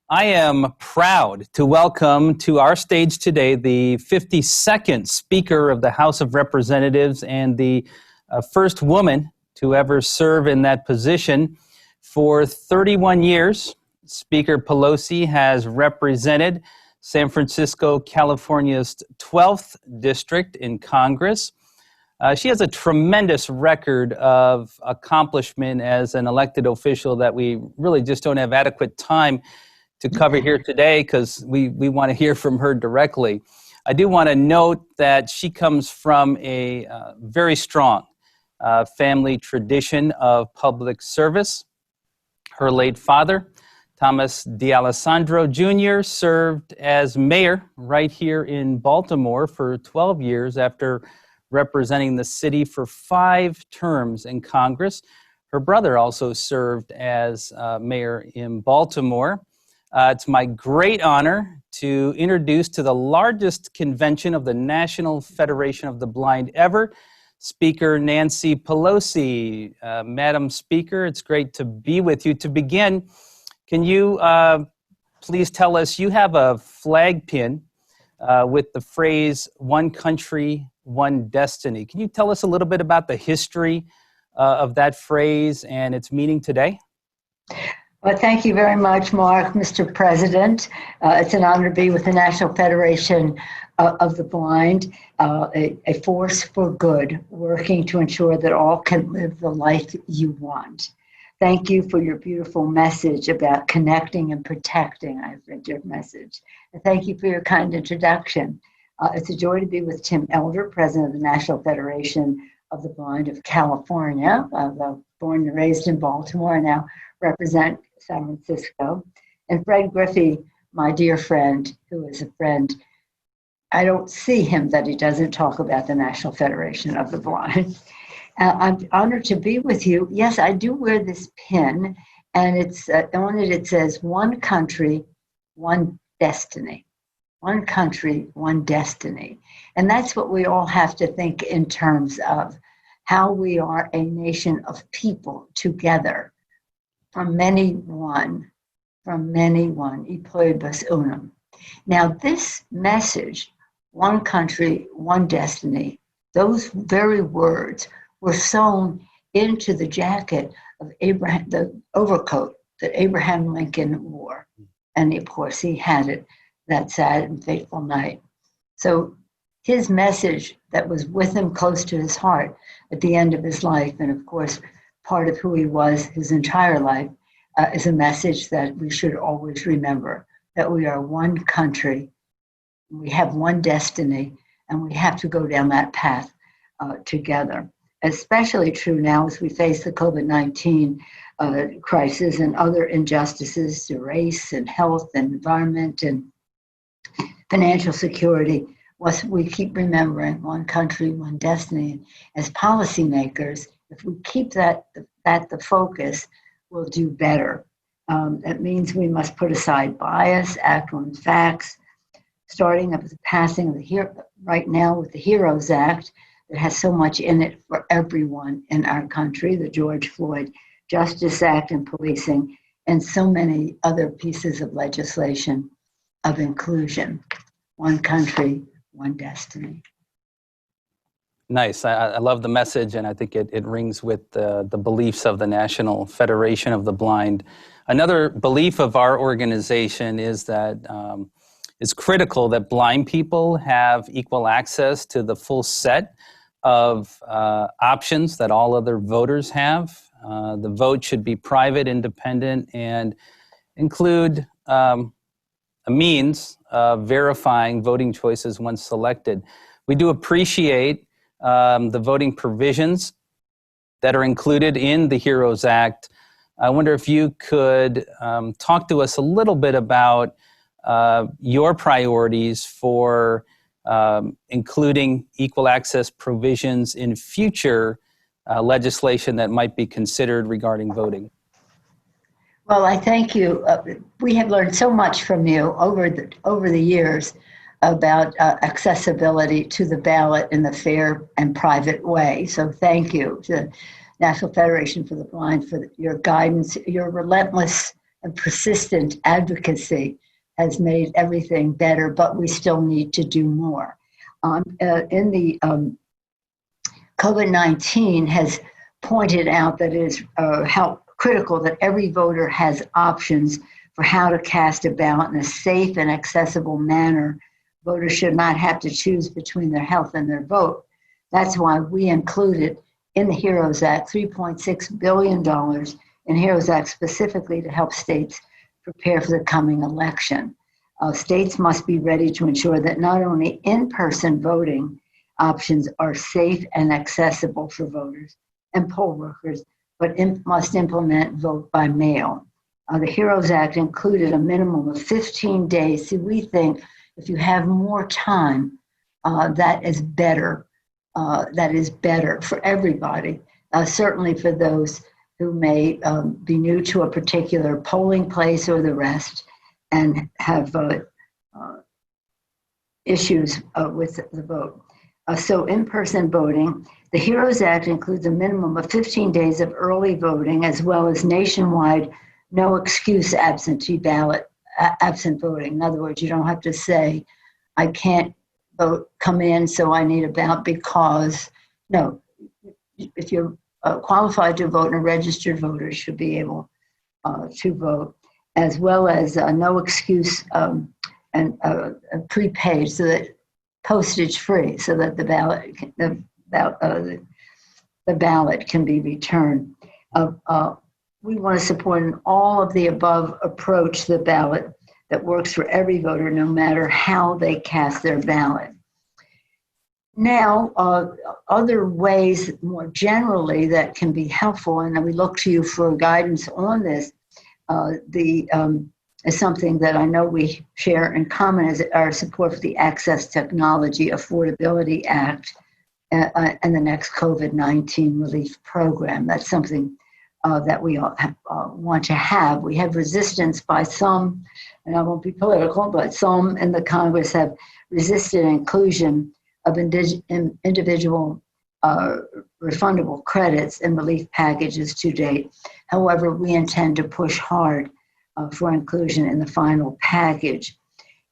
I am proud to welcome to our stage today the 52nd Speaker of the House of Representatives and the first woman to ever serve in that position. For 31 years, Speaker Pelosi has represented San Francisco, California's 12th district in Congress. She has a tremendous record of accomplishment as an elected official that we really just don't have adequate time to cover here today because we want to hear from her directly. I do want to note that she comes from a very strong family tradition of public service. Her late father, Thomas D'Alessandro Jr., served as mayor right here in Baltimore for 12 years after representing the city for 5 terms in Congress. Her brother also served as mayor in Baltimore. It's my great honor to introduce to the largest convention of the National Federation of the Blind ever, Speaker Nancy Pelosi. Madam Speaker, it's great to be with you. To begin, can you please tell us, you have a flag pin with the phrase, "One country, one destiny." Can you tell us a little bit about the history of that phrase and its meaning today? Well, thank you very much, Mark, Mr. President. It's an honor to be with the National Federation of the Blind, a force for good, working to ensure that all can live the life you want. Thank you for your beautiful message about connecting and protecting. I've read your message. And thank you for your kind introduction. It's a joy to be with Tim Elder, President of the National Federation of the Blind of California. Born and raised in Baltimore, and now represent San Francisco. And Fred Griffey, my dear friend, who is a friend. I don't see him that he doesn't talk about the National Federation of the Blind. I'm honored to be with you. Yes, I do wear this pin, and it's on it. It says, "One country, one destiny." One country, one destiny. And that's what we all have to think in terms of how we are a nation of people together. From many one, e pluribus unum. Now this message, one country, one destiny, those very words were sewn into the jacket of Abraham, the overcoat that Abraham Lincoln wore. And of course he had it that sad and fateful night. So his message that was with him close to his heart at the end of his life, and of course, part of who he was his entire life, is a message that we should always remember, that we are one country, we have one destiny, and we have to go down that path together. Especially true now as we face the COVID-19 crisis and other injustices to race and health and environment and financial security. We keep remembering one country, one destiny. As policymakers, if we keep that the focus, we'll do better. That means we must put aside bias, act on facts, starting up with the passing of right now with the HEROES Act that has so much in it for everyone in our country, the George Floyd Justice Act and policing, and so many other pieces of legislation of inclusion. One country, one destiny. Nice. I love the message, and I think it rings with the beliefs of the National Federation of the Blind. Another belief of our organization is that it's critical that blind people have equal access to the full set of options that all other voters have. The vote should be private, independent, and include a means of verifying voting choices once selected. We do appreciate the voting provisions that are included in the HEROES Act. I wonder if you could talk to us a little bit about your priorities for including equal access provisions in future legislation that might be considered regarding voting. Well, I thank you. We have learned so much from you over the years about accessibility to the ballot in the fair and private way. So thank you to the National Federation for the Blind for your guidance, your relentless and persistent advocacy has made everything better, but we still need to do more. COVID-19 has pointed out that it is how critical that every voter has options for how to cast a ballot in a safe and accessible manner. Voters should not have to choose between their health and their vote. That's why we included in the HEROES Act $3.6 billion in HEROES Act specifically to help states prepare for the coming election. States must be ready to ensure that not only in-person voting options are safe and accessible for voters and poll workers, but must implement vote by mail. The HEROES Act included a minimum of 15 days. So we think if you have more time, that is better. That is better for everybody, certainly for those who may be new to a particular polling place or the rest and have issues with the vote. So in-person voting, the HEROES Act includes a minimum of 15 days of early voting, as well as nationwide no excuse absent voting. In other words, you don't have to say, I can't vote, come in, so I need a ballot because, no, if you're qualified to vote and a registered voter should be able to vote, as well as no excuse and prepaid, so that postage free, so that the ballot can be returned. We want to support an all of the above approach to the ballot that works for every voter, no matter how they cast their ballot. Now, other ways more generally that can be helpful, and we look to you for guidance on this, is something that I know we share in common, is our support for the Access Technology Affordability Act and the next COVID-19 relief program. That's something that we all want to have. We have resistance by some, and I won't be political, but some in the Congress have resisted inclusion of individual refundable credits and relief packages to date. However, we intend to push hard for inclusion in the final package.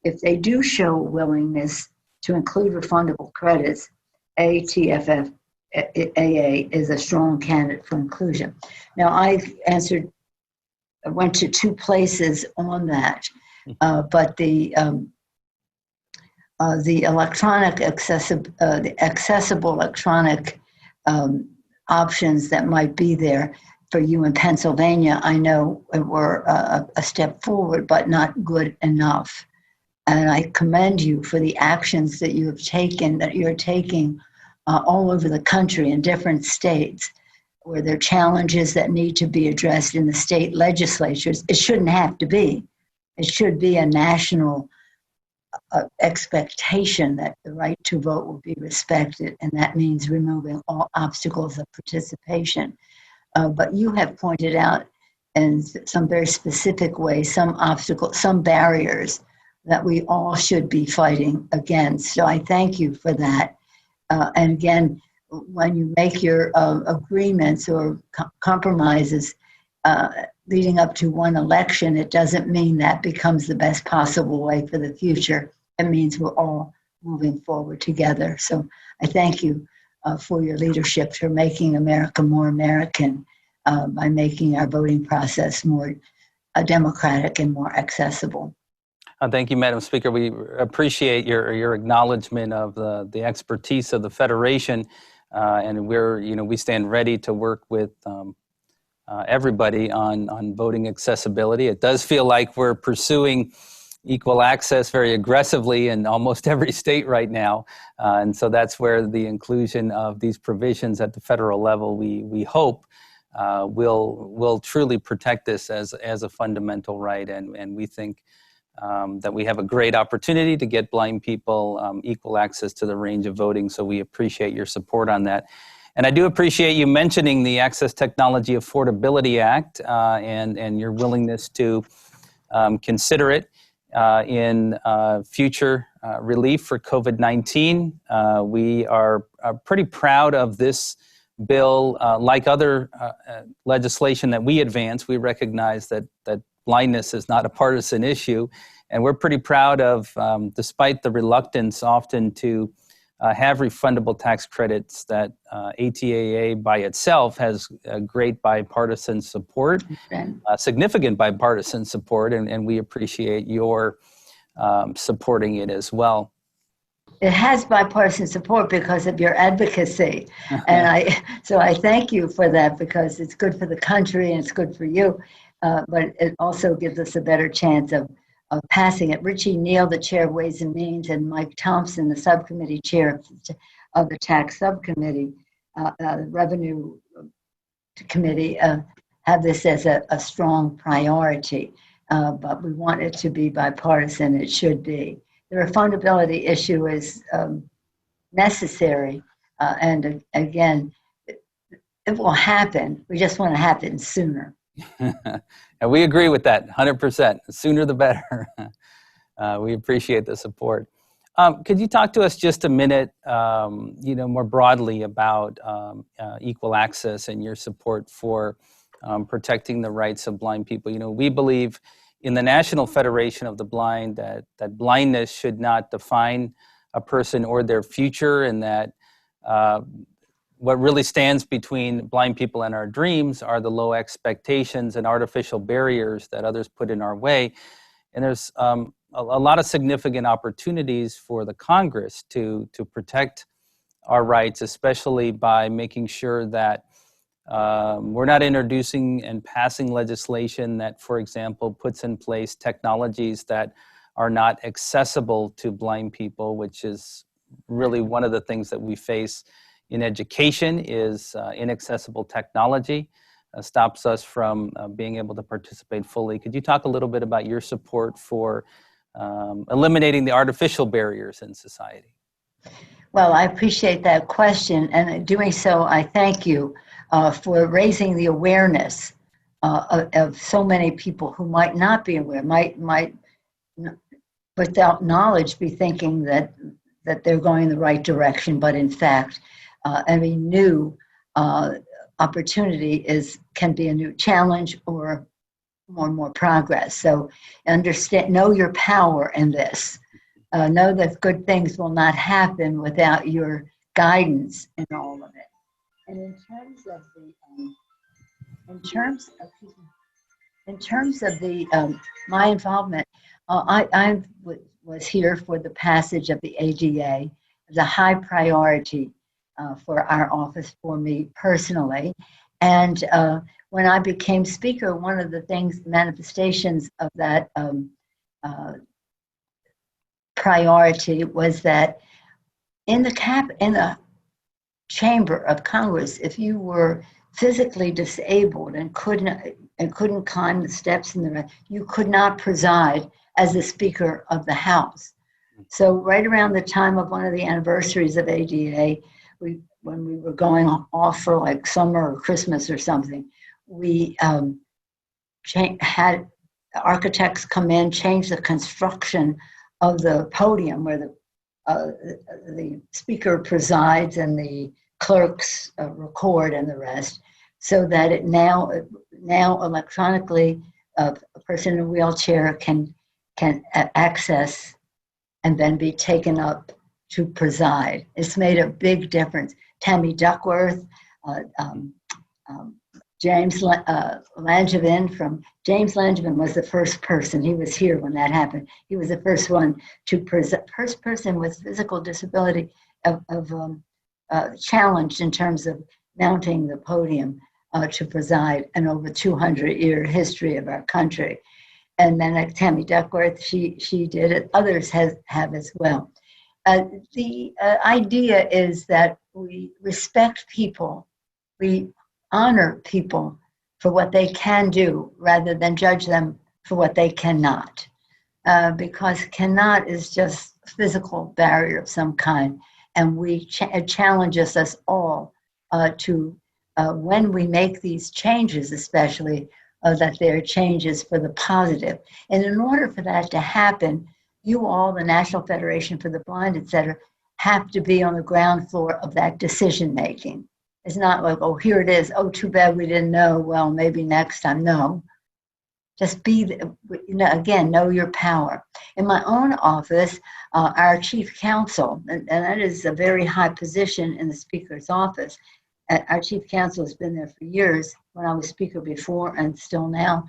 If they do show willingness to include refundable credits, ATFFAA is a strong candidate for inclusion. Now, I went to two places on that, but the accessible electronic options that might be there for you in Pennsylvania, I know were a step forward, but not good enough. And I commend you for the actions that you have taken, that you're taking all over the country in different states, where there are challenges that need to be addressed in the state legislatures. It shouldn't have to be. It should be a national expectation that the right to vote will be respected, and that means removing all obstacles of participation. But you have pointed out in some very specific ways some obstacles, some barriers that we all should be fighting against. So I thank you for that. And again, when you make your agreements or compromises leading up to one election, it doesn't mean that becomes the best possible way for the future. It means we're all moving forward together. So I thank you for your leadership, for making America more American by making our voting process more democratic and more accessible. Thank you, Madam Speaker. We appreciate your acknowledgement of the expertise of the Federation, and we stand ready to work with everybody on voting accessibility. It does feel like we're pursuing equal access very aggressively in almost every state right now, and so that's where the inclusion of these provisions at the federal level, we hope, will truly protect this as a fundamental right, and we think that we have a great opportunity to get blind people equal access to the range of voting, so we appreciate your support on that. And I do appreciate you mentioning the Access Technology Affordability Act and your willingness to consider it in future relief for COVID-19. We are pretty proud of this bill. Like other legislation that we advance, we recognize that blindness is not a partisan issue. And we're pretty proud of, despite the reluctance often to have refundable tax credits, that ATAA by itself has great bipartisan support, significant bipartisan support, and we appreciate your supporting it as well. It has bipartisan support because of your advocacy. And so I thank you for that, because it's good for the country and it's good for you. But it also gives us a better chance of passing it. Richie Neal, the chair of Ways and Means, and Mike Thompson, the subcommittee chair of the tax subcommittee, the revenue committee, have this as a strong priority. But we want it to be bipartisan. It should be. The refundability issue is necessary, and again, it will happen. We just want to happen sooner. And we agree with that 100%. The sooner the better. We appreciate the support. Could you talk to us just a minute, more broadly about equal access and your support for protecting the rights of blind people? We believe in the National Federation of the Blind that blindness should not define a person or their future, and that what really stands between blind people and our dreams are the low expectations and artificial barriers that others put in our way. And there's a lot of significant opportunities for the Congress to protect our rights, especially by making sure that we're not introducing and passing legislation that, for example, puts in place technologies that are not accessible to blind people, which is really one of the things that we face in education is inaccessible technology. Stops us from being able to participate fully. Could you talk a little bit about your support for eliminating the artificial barriers in society? Well, I appreciate that question, and in doing so, I thank you for raising the awareness of so many people who might not be aware, might without knowledge be thinking that they're going in the right direction, but in fact, every new opportunity can be a new challenge or more and more progress. So know your power in this. Know that good things will not happen without your guidance in all of it. And in terms of my involvement, I was here for the passage of the ADA as a high priority for our office, for me personally. And when I became speaker, one of the manifestations of that priority was that in the chamber of Congress, if you were physically disabled and couldn't climb the steps you could not preside as the Speaker of the House. So right around the time of one of the anniversaries of ADA, when we were going off for like summer or Christmas or something, we had architects come in, change the construction of the podium where the speaker presides and the clerks record and the rest, so that it now electronically a person in a wheelchair can access and then be taken up to preside. It's made a big difference. Tammy Duckworth, James Langevin was the first person. He was here when that happened. He was the first one first person with physical disability challenged in terms of mounting the podium to preside in over 200-year history of our country. And then Tammy Duckworth, she did it. Others have as well. The idea is that we respect people, we honor people for what they can do rather than judge them for what they cannot. Because cannot is just a physical barrier of some kind. And it challenges us all to, when we make these changes especially, that they're changes for the positive. And in order for that to happen, you all, the National Federation for the Blind, et cetera, have to be on the ground floor of that decision making. It's not like, oh, here it is. Oh, too bad we didn't know. Well, maybe next time. No. Just again, know your power. In my own office, our chief counsel, and that is a very high position in the Speaker's office. Our chief counsel has been there for years, when I was Speaker before and still now.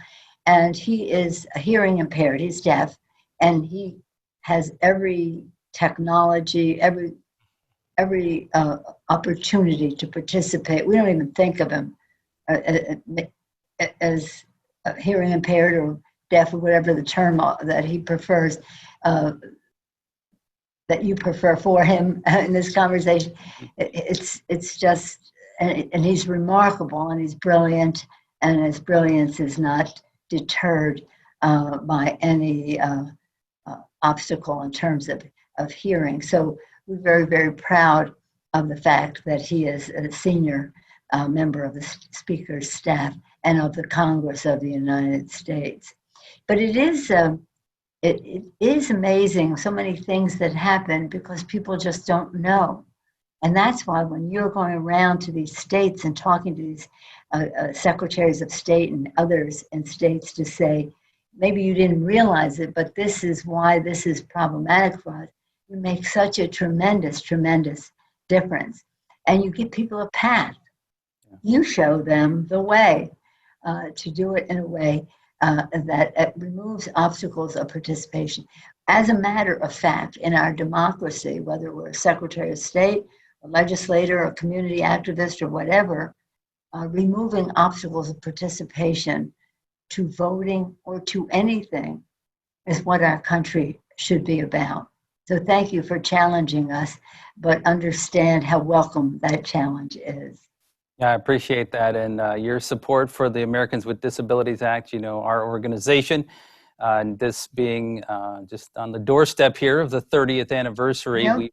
And he is hearing impaired, he's deaf, and he has every technology, every opportunity to participate. We don't even think of him as hearing impaired or deaf, or whatever the term that he prefers, that you prefer for him in this conversation. It's just, and he's remarkable, and he's brilliant, and his brilliance is not deterred by any obstacle in terms of hearing. So we're very, very proud of the fact that he is a senior member of the Speaker's staff and of the Congress of the United States. But it is amazing, so many things that happen because people just don't know. And that's why when you're going around to these states and talking to these secretaries of state and others in states to say, maybe you didn't realize it, but this is why this is problematic for us, you make such a tremendous, tremendous difference. And you give people a path. You show them the way to do it in a way that removes obstacles of participation. As a matter of fact, in our democracy, whether we're a Secretary of State, a legislator, a community activist, or whatever, removing obstacles of participation to voting or to anything is what our country should be about. So thank you for challenging us, but understand how welcome that challenge is. Yeah, I appreciate that, and your support for the Americans with Disabilities Act. You know, our organization, and this being just on the doorstep here of the 30th anniversary, Yep. we've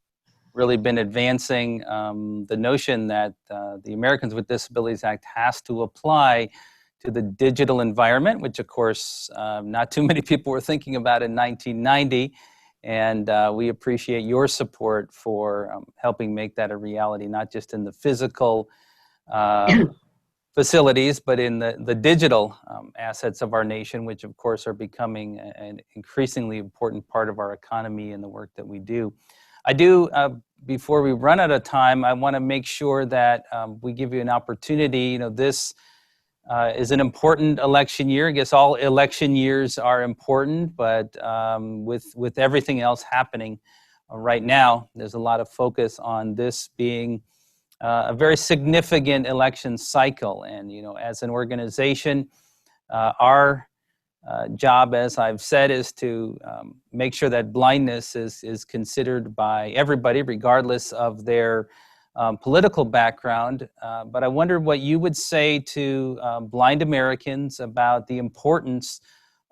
really been advancing the notion that the Americans with Disabilities Act has to apply to the digital environment, which of course not too many people were thinking about in 1990. And we appreciate your support for helping make that a reality, not just in the physical facilities, but in the digital assets of our nation, which of course are becoming an increasingly important part of our economy and the work that we do. I do, before we run out of time, I want to make sure that we give you an opportunity. You know, this is an important election year. I guess all election years are important, but with everything else happening right now, there's a lot of focus on this being a very significant election cycle. And, you know, as an organization, our job, as I've said, is to make sure that blindness is considered by everybody, regardless of their political background. But I wonder what you would say to blind Americans about the importance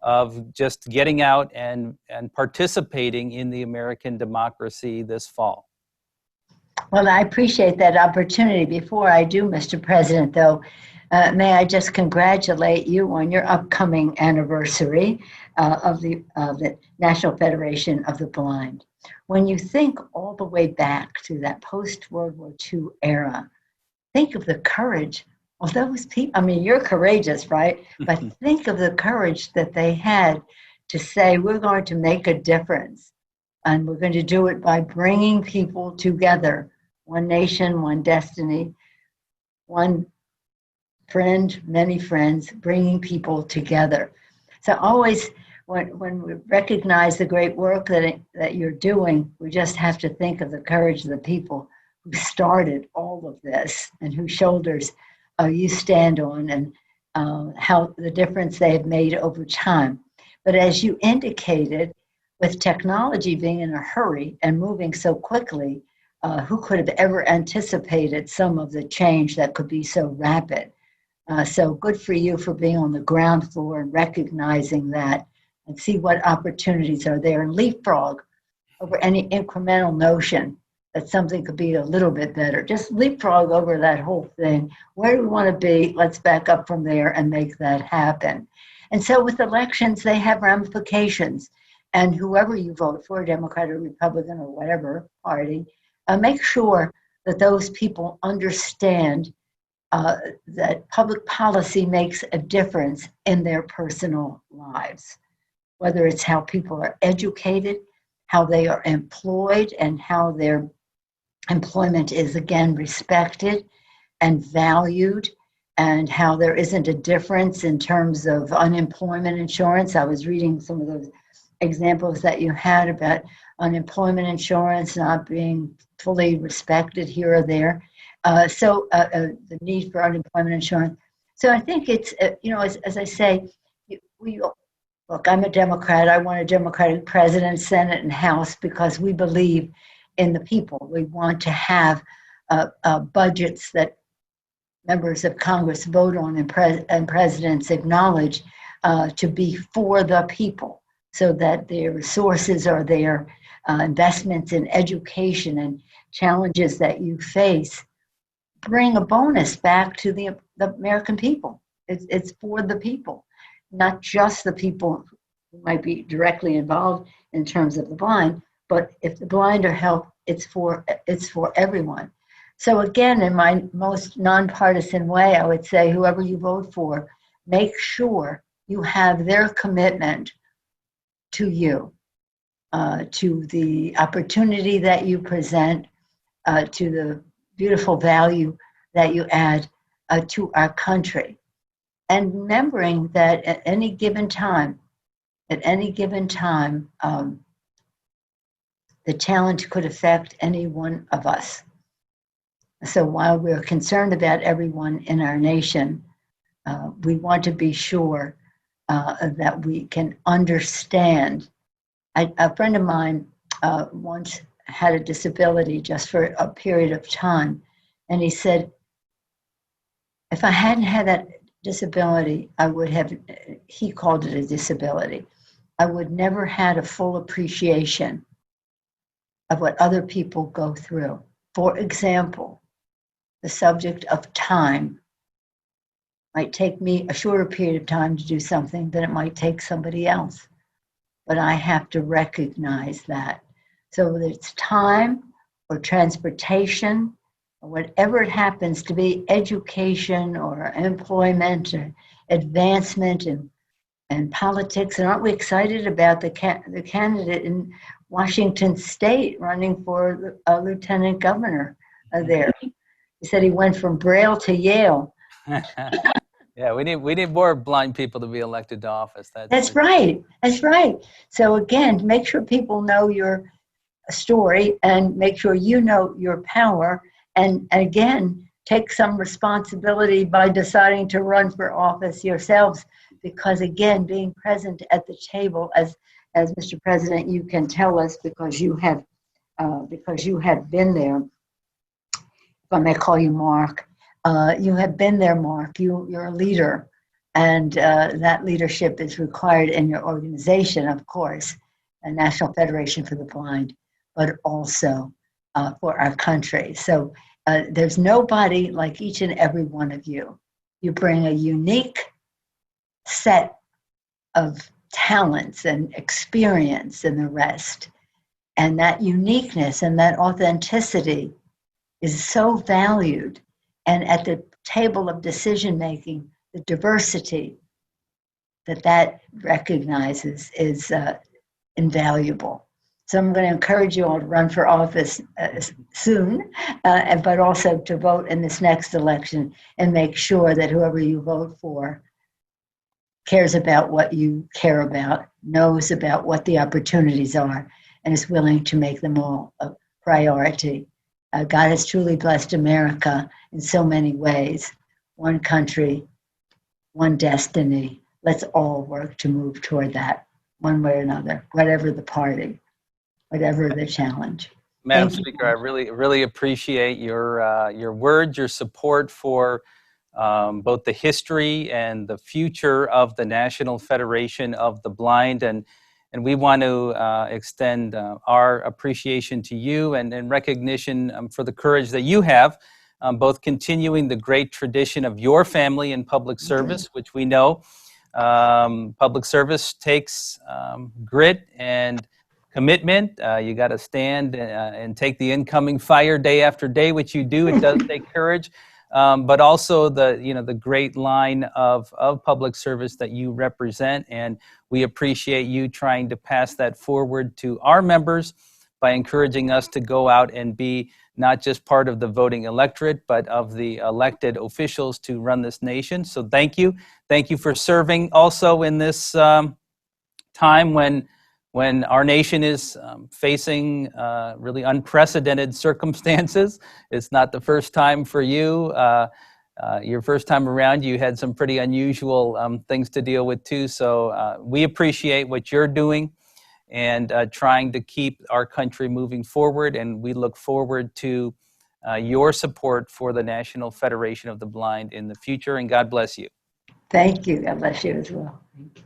of just getting out and participating in the American democracy this fall. Well, I appreciate that opportunity. Before I do, Mr. President, though, may I just congratulate you on your upcoming anniversary of the National Federation of the Blind. When you think all the way back to that post-World War II era, think of the courage of those people. I mean, you're courageous, right? But think of the courage that they had to say, we're going to make a difference. And we're going to do it by bringing people together. One nation, one destiny, one friend, many friends, bringing people together. So always, when we recognize the great work that you're doing, we just have to think of the courage of the people who started all of this and whose shoulders you stand on, and how the difference they have made over time. But as you indicated, with technology being in a hurry and moving so quickly, who could have ever anticipated some of the change that could be so rapid? So good for you for being on the ground floor and recognizing that, and see what opportunities are there, and leapfrog over any incremental notion that something could be a little bit better. Just leapfrog over that whole thing. Where do we want to be? Let's back up from there and make that happen. And so with elections, they have ramifications. And whoever you vote for, Democrat or Republican or whatever party, make sure that those people understand that public policy makes a difference in their personal lives, whether it's how people are educated, how they are employed, and how their employment is again respected and valued, and how there isn't a difference in terms of unemployment insurance. I was reading some of those examples that you had about unemployment insurance not being fully respected here or there. So the need for unemployment insurance. So I think it's, as I say, look, I'm a Democrat. I want a Democratic president, Senate, and House because we believe in the people. We want to have budgets that members of Congress vote on and presidents acknowledge to be for the people, so that their resources are there, investments in education and challenges that you face bring a bonus back to the American people. It's for the people, not just the people who might be directly involved in terms of the blind, but if the blind are helped, it's for everyone. So again, in my most nonpartisan way, I would say whoever you vote for, make sure you have their commitment to you, to the opportunity that you present, to the beautiful value that you add to our country. And remembering that at any given time, the challenge could affect any one of us. So while we're concerned about everyone in our nation, we want to be sure that we can understand. A friend of mine once had a disability just for a period of time, and he said, if I hadn't had that disability, he called it a disability, I would never had a full appreciation of what other people go through. For example, the subject of time might take me a shorter period of time to do something than it might take somebody else. But I have to recognize that. So whether it's time or transportation, or whatever it happens to be, education or employment or advancement and politics. And aren't we excited about the candidate in Washington State running for a lieutenant governor there? He said he went from Braille to Yale. Yeah, we need more blind people to be elected to office. That's right. That's right. So again, make sure people know your story and make sure you know your power. And again, take some responsibility by deciding to run for office yourselves. Because again, being present at the table, as Mr. President, you can tell us because you have been there. If I may call you Mark, you have been there, Mark. You're a leader, and that leadership is required in your organization, of course, the National Federation for the Blind, but also for our country. So there's nobody like each and every one of you. You bring a unique set of talents and experience and the rest. And that uniqueness and that authenticity is so valued. And at the table of decision making, the diversity that recognizes is invaluable. So I'm going to encourage you all to run for office soon, but also to vote in this next election and make sure that whoever you vote for cares about what you care about, knows about what the opportunities are, and is willing to make them all a priority. God has truly blessed America in so many ways. One country, one destiny. Let's all work to move toward that one way or another, whatever the party, whatever the challenge. Madam Speaker, I really appreciate your words, your support for both the history and the future of the National Federation of the Blind, and we want to extend our appreciation to you and recognition for the courage that you have, both continuing the great tradition of your family in public service, which we know public service takes grit and commitment. You got to stand and take the incoming fire day after day, which you do. It does take courage. but also the great line of public service that you represent. And we appreciate you trying to pass that forward to our members by encouraging us to go out and be not just part of the voting electorate, but of the elected officials to run this nation. So thank you. Thank you for serving also in this time when our nation is facing really unprecedented circumstances. It's not the first time for you. Your first time around, you had some pretty unusual things to deal with too. So we appreciate what you're doing and trying to keep our country moving forward. And we look forward to your support for the National Federation of the Blind in the future. And God bless you. Thank you. God bless you as well. Thank you.